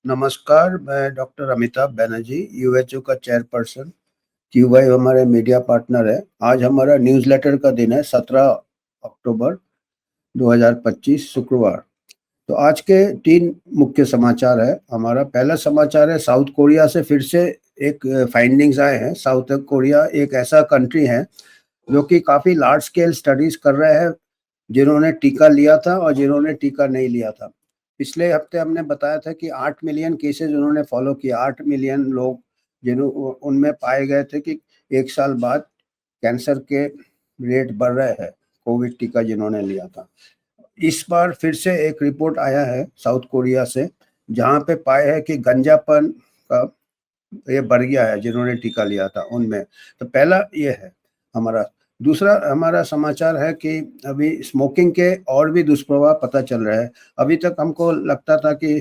नमस्कार, मैं डॉक्टर अमिताभ बैनर्जी, यूएचओ का चेयरपर्सन। क्यूवाई हमारे मीडिया पार्टनर है। आज हमारा न्यूज़लेटर का दिन है, 17 अक्टूबर 2025 शुक्रवार। तो आज के 3 मुख्य समाचार है। हमारा पहला समाचार है, साउथ कोरिया से फिर से एक फाइंडिंग्स आए हैं। साउथ कोरिया एक ऐसा कंट्री है जो कि काफ़ी लार्ज स्केल स्टडीज़ कर रहे हैं, जिन्होंने टीका लिया था और जिन्होंने टीका नहीं लिया था। पिछले हफ्ते हमने बताया था कि 8 मिलियन केसेज़ उन्होंने फ़ॉलो किया, 8 मिलियन लोग उनमें पाए गए थे कि 1 साल बाद कैंसर के रेट बढ़ रहे हैं, कोविड टीका जिन्होंने लिया था। इस बार फिर से एक रिपोर्ट आया है साउथ कोरिया से, जहाँ पे पाए हैं कि गंजापन का ये बढ़ गया है जिन्होंने टीका लिया था उनमें। तो पहला ये है हमारा। दूसरा हमारा समाचार है कि अभी स्मोकिंग के और भी दुष्प्रभाव पता चल रहे हैं। अभी तक हमको लगता था कि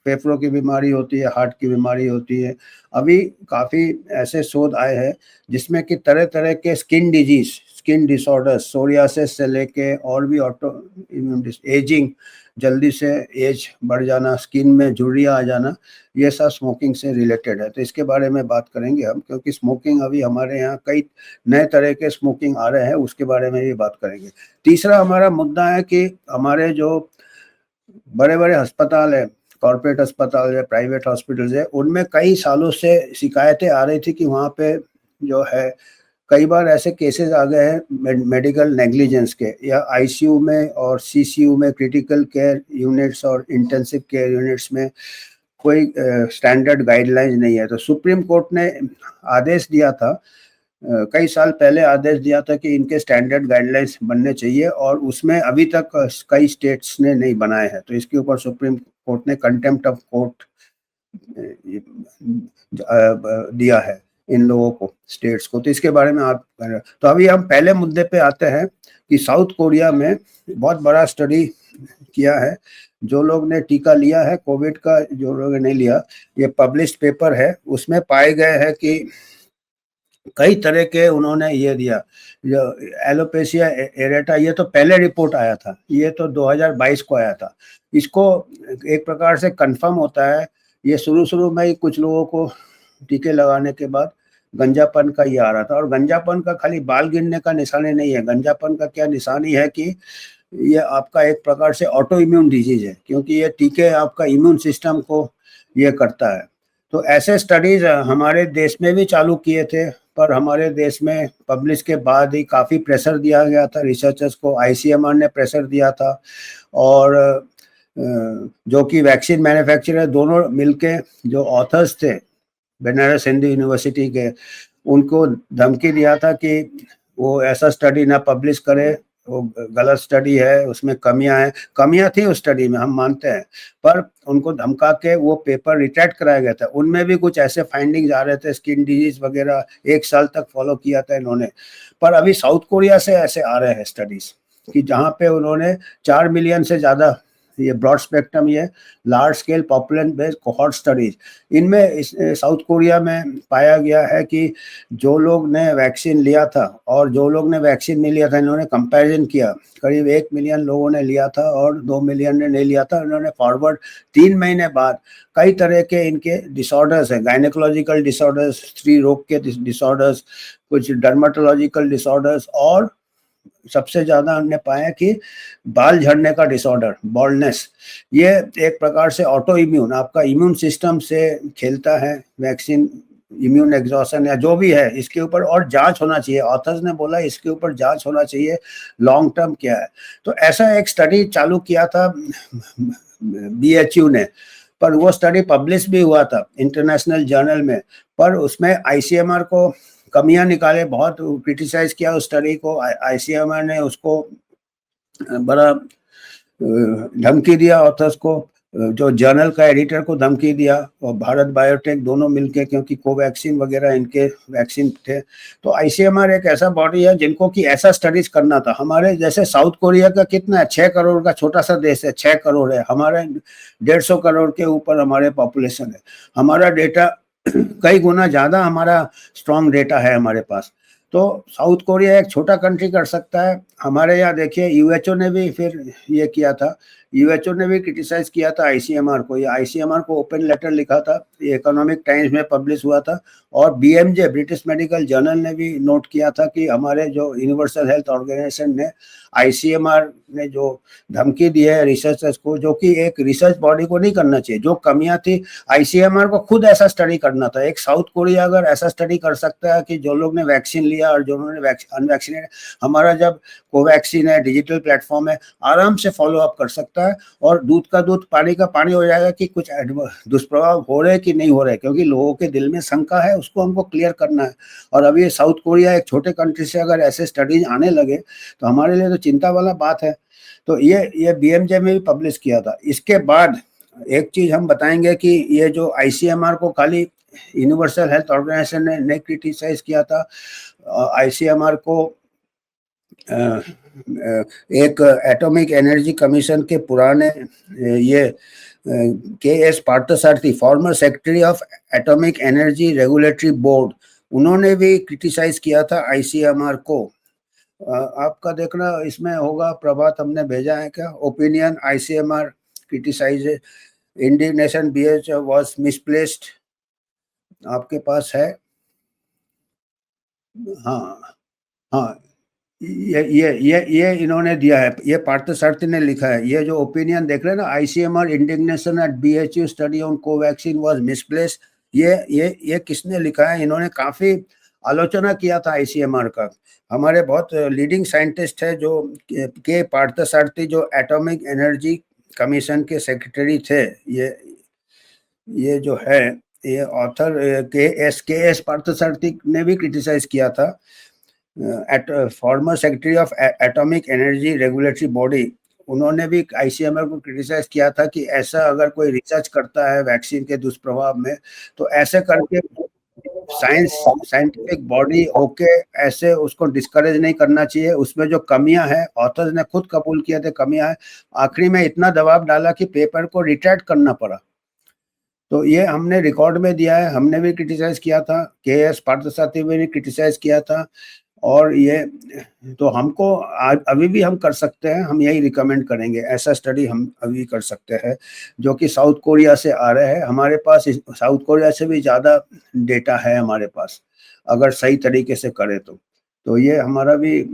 फेफड़ों की बीमारी होती है, हार्ट की बीमारी होती है। अभी काफ़ी ऐसे शोध आए हैं जिसमें कि तरह-तरह के स्किन डिसऑर्डर्स, सोरियासिस से लेके और भी ऑटो इम्यून एजिंग, जल्दी से एज बढ़ जाना, स्किन में झुर्रियाँ आ जाना, ये सब स्मोकिंग से रिलेटेड है। तो इसके बारे में बात करेंगे हम, क्योंकि स्मोकिंग अभी हमारे यहाँ कई नए तरह के स्मोकिंग आ रहे हैं, उसके बारे में भी बात करेंगे। तीसरा हमारा मुद्दा है कि हमारे जो बड़े-बड़े अस्पताल हैं, कॉर्पोरेट अस्पताल या प्राइवेट हॉस्पिटल्स हैं, उनमें कई सालों से शिकायतें आ रही थी कि वहाँ पे जो है कई बार ऐसे केसेस आ गए हैं मेडिकल नेग्लिजेंस के, या आईसीयू में और सीसीयू में, क्रिटिकल केयर यूनिट्स और इंटेंसिव केयर यूनिट्स में कोई स्टैंडर्ड गाइडलाइंस नहीं है। तो सुप्रीम कोर्ट ने आदेश दिया था, कई साल पहले आदेश दिया था कि इनके स्टैंडर्ड गाइडलाइंस बनने चाहिए, और उसमें अभी तक कई स्टेट्स ने नहीं बनाए हैं। तो इसके ऊपर सुप्रीम कोर्ट ने कंटेम्प्ट ऑफ कोर्ट दिया है इन लोगों को, स्टेट्स को। तो इसके बारे में आप तो अभी हम पहले मुद्दे पे आते हैं कि साउथ कोरिया में बहुत बड़ा स्टडी किया है। जो लोग ने टीका लिया है कोविड का, जो लोग ने नहीं लिया, ये पब्लिश्ड पेपर है। उसमें पाए गए हैं कि कई तरह के उन्होंने ये दिया, जो एलोपेशिया एरेटा, ये तो पहले रिपोर्ट आया था, ये तो 2022 को आया था। इसको एक प्रकार से कंफर्म होता है, ये शुरू में ही कुछ लोगों को टीके लगाने के बाद गंजापन का ये आ रहा था। और गंजापन का खाली बाल गिरने का निशानी नहीं है, गंजापन का क्या निशानी है कि ये आपका एक प्रकार से ऑटो इम्यून डिजीज है, क्योंकि ये टीके आपका इम्यून सिस्टम को ये करता है। तो ऐसे स्टडीज हमारे देश में भी चालू किए थे, पर हमारे देश में पब्लिश के बाद ही काफ़ी प्रेशर दिया गया था रिसर्चर्स को, आईसीएमआर ने प्रेशर दिया था, और जो कि वैक्सीन मैन्युफैक्चरर दोनों मिलके, जो ऑथर्स थे बनारस हिंदू यूनिवर्सिटी के, उनको धमकी दिया था कि वो ऐसा स्टडी ना पब्लिश करे, वो गलत स्टडी है, उसमें कमियां थी उस स्टडी में, हम मानते हैं, पर उनको धमका के वो पेपर रिट्रैक्ट कराया गया था। उनमें भी कुछ ऐसे फाइंडिंग्स आ रहे थे, स्किन डिजीज वगैरह 1 साल तक फॉलो किया था इन्होंने। पर अभी साउथ कोरिया से ऐसे आ रहे हैं स्टडीज कि जहाँ पे उन्होंने 4 मिलियन से ज़्यादा, ये ब्रॉड स्पेक्ट्रम, ये large scale population based cohort studies, इनमें इस साउथ कोरिया में पाया गया है कि जो लोग ने वैक्सीन लिया था और जो लोग ने वैक्सीन नहीं लिया था, इन्होंने कंपैरिजन किया। करीब 1 मिलियन लोगों ने लिया था और 2 मिलियन ने नहीं लिया था। इन्होंने फॉरवर्ड 3 महीने बाद कई तरह के इनके डिसऑर्डर्स हैं, गायनेकोलॉजिकल डिसऑर्डर्स, स्त्री रोग के डिसऑर्डर्स, कुछ डर्माटोलॉजिकल डिसऑर्डर्स, और सबसे ज़्यादा हमने पाया कि बाल झड़ने का डिसऑर्डर, बॉल्डनेस, ये एक प्रकार से ऑटो इम्यून, आपका इम्यून सिस्टम से खेलता है वैक्सीन, इम्यून एग्जॉशन या जो भी है, इसके ऊपर और जांच होना चाहिए। ऑथर्स ने बोला इसके ऊपर जांच होना चाहिए, लॉन्ग टर्म क्या है। तो ऐसा एक स्टडी चालू किया था बीएचयू ने, पर वो स्टडी पब्लिश भी हुआ था इंटरनेशनल जर्नल में, पर उसमें आईसीएमआर को कमियां निकाले, बहुत क्रिटिसाइज किया उस स्टडी को। आईसीएमआर ने उसको बड़ा धमकी दिया ऑथर्स को, जो जर्नल का एडिटर को धमकी दिया, और भारत बायोटेक दोनों मिलके, क्योंकि कोवैक्सीन वगैरह इनके वैक्सीन थे। तो आईसीएमआर एक ऐसा बॉडी है जिनको कि ऐसा स्टडीज करना था। हमारे जैसे साउथ कोरिया का कितना है, 6 करोड़ का छोटा सा देश है, 6 करोड़ है, हमारे 150 करोड़ के ऊपर हमारे पॉपुलेशन है। हमारा डेटा कई गुना ज़्यादा, हमारा स्ट्रॉन्ग डेटा है हमारे पास। तो साउथ कोरिया एक छोटा कंट्री कर सकता है। हमारे यहाँ देखिए यूएचओ ने भी फिर ये किया था यूएचओ ने भी क्रिटिसाइज किया था आईसीएमआर को। ये आईसीएमआर को ओपन लेटर लिखा था, ये इकोनॉमिक टाइम्स में पब्लिश हुआ था, और बीएमजे ब्रिटिश मेडिकल जर्नल ने भी नोट किया था कि हमारे जो यूनिवर्सल हेल्थ ऑर्गेनाइजेशन ने आईसीएमआर ने जो धमकी दी है रिसर्चर्स को, जो कि एक रिसर्च बॉडी को नहीं करना चाहिए, जो कमियां थी आईसीएमआर को खुद ऐसा स्टडी करना था। एक साउथ कोरिया अगर ऐसा स्टडी कर सकता है कि जो लोग ने वैक्सीन लिया और जो लोगों ने अनवैक्सीनेटेड, हमारा जब कोवैक्सीन है, डिजिटल प्लेटफॉर्म है, आराम से फॉलो अप कर सकता है और दूध का दूध पानी का पानी हो जाएगा कि कुछ दुष्प्रभाव हो रहे कि नहीं हो रहे, क्योंकि लोगों के दिल में शंका है, उसको हमको क्लियर करना है। और अभी ये साउथ कोरिया एक छोटे कंट्री से अगर ऐसे स्टडीज आने लगे तो हमारे लिए तो चिंता वाला बात है। तो ये बीएमजे में भी पब्लिश किया था। इसके बाद एक चीज हम बताएंगे कि ये जो आईसीएमआर को खाली यूनिवर्सल हेल्थ ऑर्गेनाइजेशन ने क्रिटिसाइज किया था, आईसीएमआर को एक एटॉमिक एनर्जी कमीशन के पुराने ये K S Parthasarathy, former secretary of atomic energy regulatory board, उन्होंने भी क्रिटिसाइज किया था आईसीएमआर को। आपका देखना इसमें होगा, प्रभात हमने भेजा है क्या, opinion ICMR criticise indignation BHU was misplaced, आपके पास है? हाँ हाँ, ये इन्होंने दिया है, ये पार्थसारथी ने लिखा है। ये जो ओपिनियन देख रहे हैं ना, ICMR indignation at BHU study on Covaxin was misplaced, ये किसने लिखा है? इन्होंने काफी आलोचना किया था आईसीएमआर का। हमारे बहुत लीडिंग साइंटिस्ट है जो के पार्थसारथी, जो एटॉमिक एनर्जी कमीशन के सेक्रेटरी थे, ये जो है ये ऑथर के एस पार्थसारथी ने भी क्रिटिसाइज किया था, farmer secretary of atomic energy regulatory body, उन्होंने भी आईसीएमआर को क्रिटिसाइज किया था कि ऐसा अगर कोई रिसर्च करता है वैक्सीन के दुष्प्रभाव में तो ऐसे करके साइंटिफिक बॉडी होके ऐसे उसको डिस्करेज नहीं करना चाहिए। उसमें जो कमियां हैं, ऑथर्स ने खुद कबूल किया थे कमियां हैं, आखिरी में इतना दबाव डाला कि पेपर को रिट्रैक्ट करना पड़ा। तो ये हमने रिकॉर्ड में दिया है, हमने भी क्रिटिसाइज किया था, के एस पार्थसारथी ने भी क्रिटिसाइज किया था। और ये तो हमको अभी भी हम कर सकते हैं, हम यही रिकमेंड करेंगे, ऐसा स्टडी हम अभी कर सकते हैं जो कि साउथ कोरिया से आ रहे हैं। हमारे पास साउथ कोरिया से भी ज़्यादा डेटा है हमारे पास, अगर सही तरीके से करें तो ये हमारा भी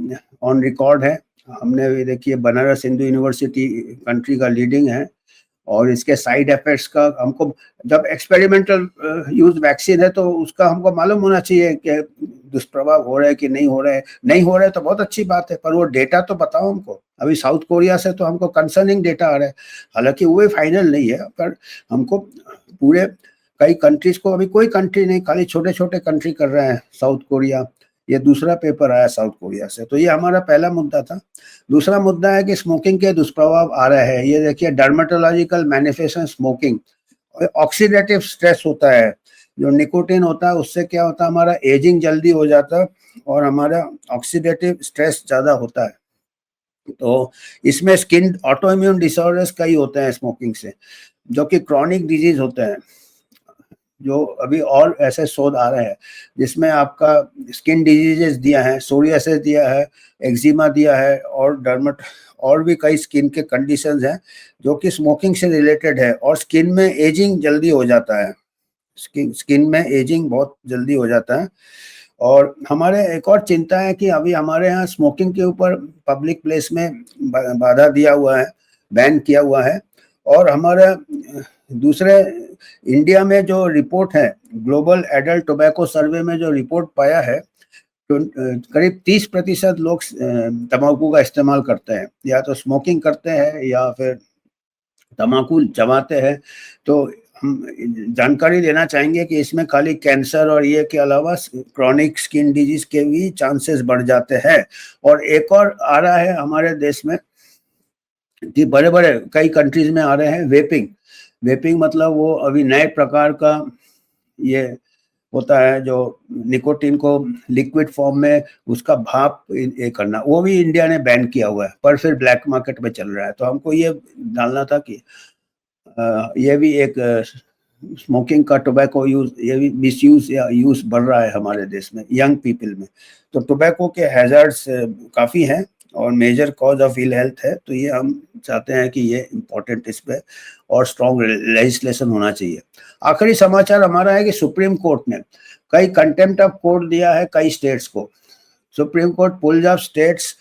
ऑन रिकॉर्ड है। हमने भी देखिए, बनारस हिंदू यूनिवर्सिटी कंट्री का लीडिंग है, और इसके साइड इफेक्ट्स का हमको, जब एक्सपेरिमेंटल यूज वैक्सीन है तो उसका हमको मालूम होना चाहिए कि दुष्प्रभाव हो रहे हैं कि नहीं हो रहे हैं। नहीं हो रहे तो बहुत अच्छी बात है, पर वो डेटा तो बताओ हमको। अभी साउथ कोरिया से तो हमको कंसर्निंग डेटा आ रहा है, हालांकि वो फाइनल नहीं है, पर हमको पूरे कई कंट्रीज को, अभी कोई कंट्री नहीं, खाली छोटे छोटे कंट्री कर रहे हैं साउथ कोरिया। ये दूसरा पेपर आया साउथ कोरिया से। तो ये हमारा पहला मुद्दा था। दूसरा मुद्दा है कि स्मोकिंग के दुष्प्रभाव आ रहे हैं। ये देखिए, dermatological manifestation smoking, oxidative stress होता है, जो निकोटिन होता है उससे क्या होता है, हमारा एजिंग जल्दी हो जाता है और हमारा ऑक्सीडेटिव स्ट्रेस ज़्यादा होता है। तो इसमें स्किन ऑटो इम्यून डिसऑर्डर्स कई होते हैं स्मोकिंग से, जो कि क्रॉनिक डिजीज होते हैं, जो अभी और ऐसे शोध आ रहे हैं जिसमें आपका स्किन डिजीजेस दिया है, सोरियासिस दिया है, एक्जिमा दिया है, और भी कई स्किन के कंडीशंस हैं जो कि स्मोकिंग से रिलेटेड है। और स्किन में एजिंग जल्दी हो जाता है, स्किन में एजिंग बहुत जल्दी हो जाता है। और हमारे एक और चिंता है कि अभी हमारे यहाँ स्मोकिंग के ऊपर पब्लिक प्लेस में बाधा दिया हुआ है, बैन किया हुआ है। और हमारा दूसरे इंडिया में जो रिपोर्ट है, ग्लोबल एडल्ट टोबैको सर्वे में जो रिपोर्ट पाया है, तो करीब 30% लोग तंबाकू का इस्तेमाल करते हैं, या तो स्मोकिंग करते हैं या फिर तंबाकू चबाते हैं। तो हम जानकारी देना चाहेंगे कि इसमें खाली कैंसर और ये के अलावा क्रॉनिक स्किन डिजीज के भी चांसेस बढ़ जाते हैं। और एक और आ रहा है हमारे देश में कि बड़े बड़े कई कंट्रीज में आ रहे हैं वेपिंग मतलब वो अभी नए प्रकार का ये होता है जो निकोटिन को लिक्विड फॉर्म में उसका भाप ये करना, वो भी इंडिया ने बैन किया हुआ है, पर फिर ब्लैक मार्केट में चल रहा है। तो हमको ये डालना था कि ये भी एक स्मोकिंग का टोबैको यूज, ये भी मिसयूज या यूज बढ़ रहा है हमारे देश में यंग पीपल में। तो टोबैको के हैजर्ड्स काफ़ी हैं और major cause of ill health है। तो ये हम चाहते हैं कि ये इम्पोर्टेंट इस पे और स्ट्रॉन्ग लेजिस्लेशन होना चाहिए। आखिरी समाचार हमारा है कि सुप्रीम कोर्ट ने कई कंटेम्प्ट ऑफ कोर्ट दिया है कई स्टेट्स को। Supreme Court pulls of states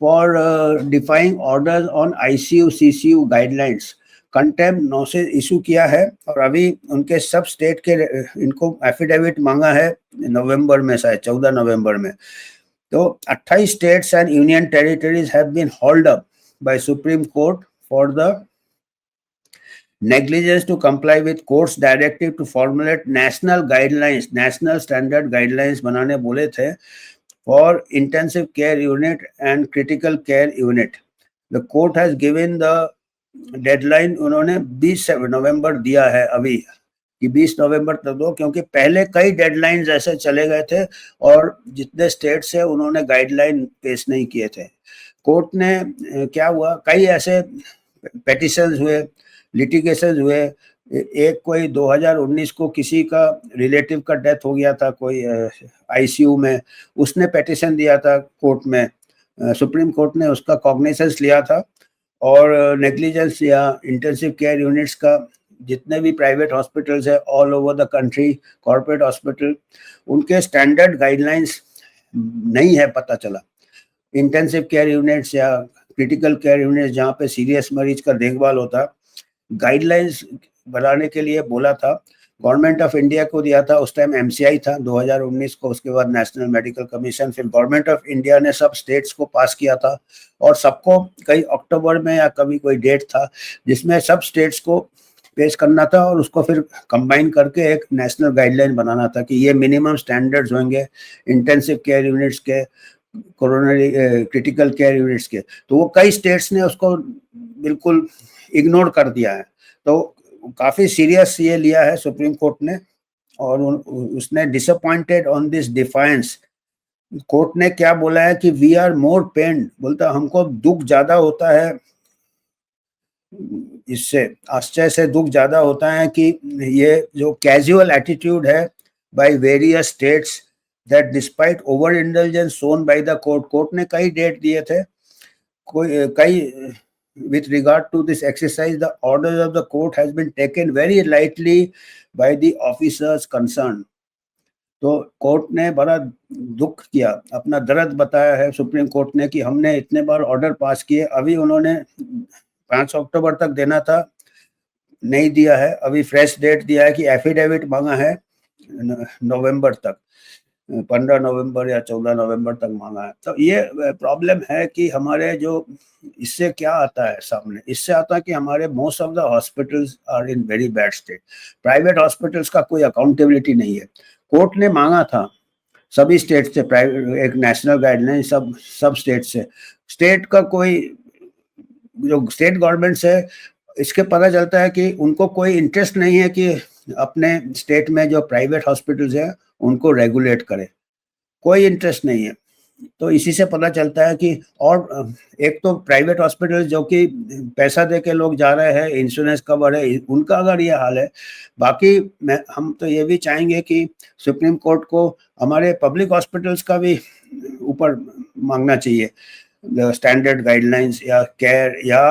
for defying orders on ICU CCU guidelines. Contempt 9 से इशू किया है और अभी उनके सब स्टेट के इनको एफिडेविट मांगा है नवंबर में, शायद 14 नवंबर में। तो 28 states and union territories have been hauled up by Supreme Court for the negligence to comply with court's directive to formulate national guidelines, national standard guidelines बनाने बोले थे for intensive care unit and critical care unit. The court has given the deadline, उन्होंने 20 नवंबर दिया है अभी कि 20 नवंबर तक दो, क्योंकि पहले कई डेडलाइंस ऐसे चले गए थे और जितने स्टेट्स है उन्होंने गाइडलाइन पेश नहीं किए थे। कोर्ट ने क्या हुआ, कई ऐसे पेटिशंस हुए, लिटिगेशन हुए। एक कोई 2019 को किसी का रिलेटिव का डेथ हो गया था कोई आईसीयू में, उसने पेटिशन दिया था कोर्ट में, सुप्रीम कोर्ट ने उसका कॉग्निजेंस लिया था। और नेग्लिजेंस या इंटेंसिव केयर यूनिट्स का जितने भी प्राइवेट हॉस्पिटल्स है all over the country, corporate hospital, उनके स्टैंडर्ड गाइडलाइंस नहीं है, पता चला। इंटेंसिव केयर यूनिट्स या क्रिटिकल केयर यूनिट्स जहाँ पे सीरियस मरीज का देखभाल होता, गाइडलाइंस बनाने के लिए बोला था, गवर्नमेंट ऑफ इंडिया को दिया था, उस टाइम एमसीआई था 2019 को, उसके बाद नेशनल मेडिकल कमीशन, फिर गवर्नमेंट ऑफ इंडिया ने सब स्टेट्स को पास किया था और सबको कई अक्टूबर में या कभी कोई डेट था जिसमें सब स्टेट्स को पेश करना था और उसको फिर कंबाइन करके एक नेशनल गाइडलाइन बनाना था कि ये मिनिमम स्टैंडर्ड्स होंगे इंटेंसिव केयर यूनिट्स के, कोरोनरी क्रिटिकल केयर यूनिट्स के। तो वो कई स्टेट्स ने उसको बिल्कुल इग्नोर कर दिया है। तो काफ़ी सीरियस ये लिया है सुप्रीम कोर्ट ने और उसने disappointed on this defiance. Court ने क्या बोला है कि वी आर मोर पेन्ड, बोलता हमको दुख ज़्यादा होता है, इससे आश्चर्य से दुख ज़्यादा होता है कि ये जो कैजुअल एटीट्यूड है by various states that despite over indulgence shown by the court. Court ने कई डेट दिए थे, कई with regard to this exercise, the orders of the court has been taken very lightly by the officers concerned. तो court ने बड़ा दुख किया, अपना दर्द बताया है सुप्रीम कोर्ट ने कि हमने इतने बार ऑर्डर पास किए, अभी उन्होंने 5 अक्टूबर तक देना था, नहीं दिया है। अभी फ्रेश डेट दिया है कि एफिडेविट मांगा है नवंबर तक, 15 नवंबर या 14 नवंबर तक मांगा है। तो ये प्रॉब्लम है कि हमारे जो इससे क्या आता है सामने, इससे आता है कि हमारे most of the hospitals are in very bad state. Private hospitals का कोई अकाउंटेबिलिटी नहीं है। कोर्ट ने मांगा था सभी स्टेट से प्राइवेट एक नेशनल गाइडलाइन, सब स्टेट से, स्टेट का कोई जो स्टेट गवर्नमेंट्स है इसके पता चलता है कि उनको कोई इंटरेस्ट नहीं है कि अपने स्टेट में जो प्राइवेट हॉस्पिटल्स हैं उनको रेगुलेट करे, कोई इंटरेस्ट नहीं है। तो इसी से पता चलता है कि, और एक तो प्राइवेट हॉस्पिटल जो कि पैसा दे के लोग जा रहे हैं, इंश्योरेंस कवर है, उनका अगर ये हाल है, बाकी हम तो ये भी चाहेंगे कि सुप्रीम कोर्ट को हमारे पब्लिक हॉस्पिटल्स का भी ऊपर मांगना चाहिए स्टैंडर्ड गाइडलाइंस या केयर। या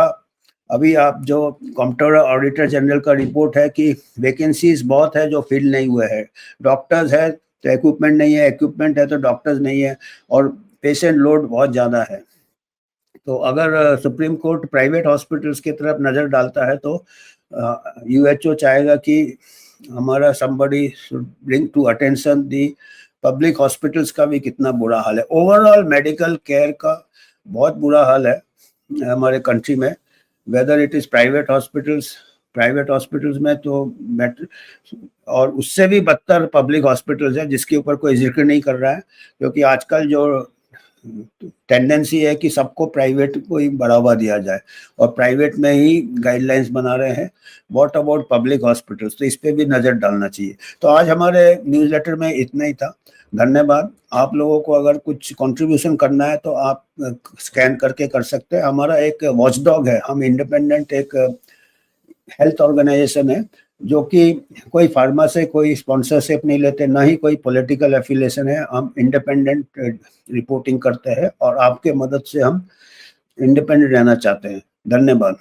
अभी आप जो कंप्ट्रोलर ऑडिटर जनरल का रिपोर्ट है कि वैकेंसीज बहुत है जो फिल नहीं हुए हैं, डॉक्टर्स है तो इक्विपमेंट नहीं है, इक्विपमेंट है तो डॉक्टर्स नहीं है, और पेशेंट लोड बहुत ज़्यादा है। तो अगर सुप्रीम कोर्ट प्राइवेट हॉस्पिटल्स की तरफ नज़र डालता है तो यूएचओ चाहेगा कि हमारा somebody should bring to attention the public hospitals का भी कितना बुरा हाल है। ओवरऑल मेडिकल केयर का बहुत बुरा हाल है हमारे कंट्री में, whether it is private hospitals में तो और उससे भी बदतर पब्लिक हॉस्पिटल्स है जिसके ऊपर कोई जिक्र नहीं कर रहा है, क्योंकि आजकल जो टेंडेंसी है कि सबको प्राइवेट को ही बढ़ावा दिया जाए और प्राइवेट में ही गाइडलाइंस बना रहे हैं। व्हाट अबाउट पब्लिक हॉस्पिटल्स, तो इस पे भी नज़र डालना चाहिए। तो आज हमारे न्यूज़लेटर में इतना ही था, धन्यवाद। आप लोगों को अगर कुछ कंट्रीब्यूशन करना है तो आप स्कैन करके कर सकते हैं। हमारा एक वॉचडॉग है, हम इंडिपेंडेंट एक हेल्थ ऑर्गेनाइजेशन है जो कि कोई फार्मा से कोई स्पॉन्सरशिप नहीं लेते, ना ही कोई पॉलिटिकल एफिलिएशन है। हम इंडिपेंडेंट रिपोर्टिंग करते हैं और आपके मदद से हम इंडिपेंडेंट रहना चाहते हैं। धन्यवाद।